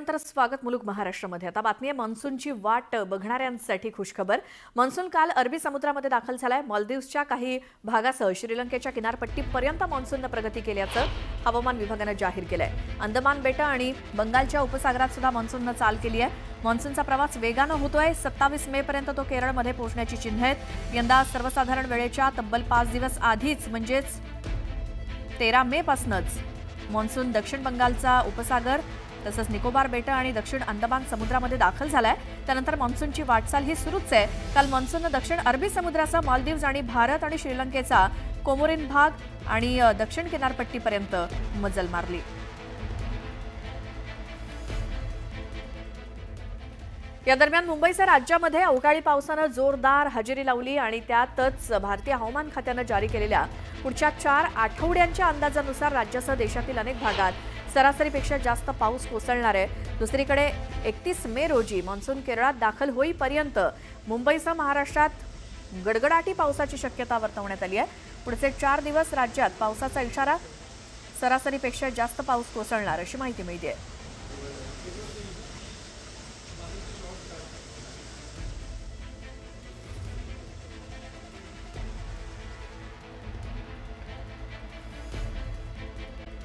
विश्रांतीनंतर स्वागत मुलुक महाराष्ट्रामध्ये। आता बातमी आहे मान्सूनची वाट बघणाऱ्यांसाठी खुशखबर। मान्सून काल अरबी समुद्रामध्ये दाखल झालाय। मालदीव्सच्या काही भागासह श्रीलंकेच्या किनारपट्टीपर्यंत मान्सूनने प्रगती केल्याचं हवामान विभागाने जाहीर केलंय। अंदमान बेटं आणि बंगालच्या उपसागरात सुद्धा मान्सूनने चाल केली आहे। मान्सूनचा प्रवास वेगाने होतोय। 27 मे पर्यंत तो केरळमध्ये पोहोचण्याची चिन्हे आहेत। यंदा सर्वसाधारण वेळेच्या तब्बल 5 दिवस आधीच म्हणजेच 13 मे पासूनच मान्सून दक्षिण बंगालचा उपसागर तसंच निकोबार बेटं आणि दक्षिण अंदमान समुद्रामध्ये दाखल झालाय। त्यानंतर मान्सूनची वाटचाल ही सुरूच आहे। काल मान्सूनने दक्षिण अरबी समुद्राचा मालदीव्स आणि भारत आणि श्रीलंकेचा कोमोरिन भाग आणि दक्षिण किनारपट्टीपर्यंत मजल मारली। या दरम्यान मुंबईसह राज्यामध्ये अवकाळी पावसाने जोरदार हजेरी लावली आणि त्यातच भारतीय हवामान खात्याने जारी केलेल्या पुढच्या 4 आठवड्यांच्या अंदाजानुसार राज्यासह देशातील अनेक भागात सरासरीपेक्षा जास्त पाऊस कोसळणार आहे। दुसरीकडे 31 मे रोजी मान्सून केरळात दाखल होईपर्यंत मुंबईसह महाराष्ट्रात गडगडाटी पावसाची शक्यता वर्तवण्यात आली आहे। पुढचे 4 दिवस राज्यात पावसाचा इशारा, सरासरीपेक्षा जास्त पाऊस कोसळणार अशी माहिती मिळते आहे।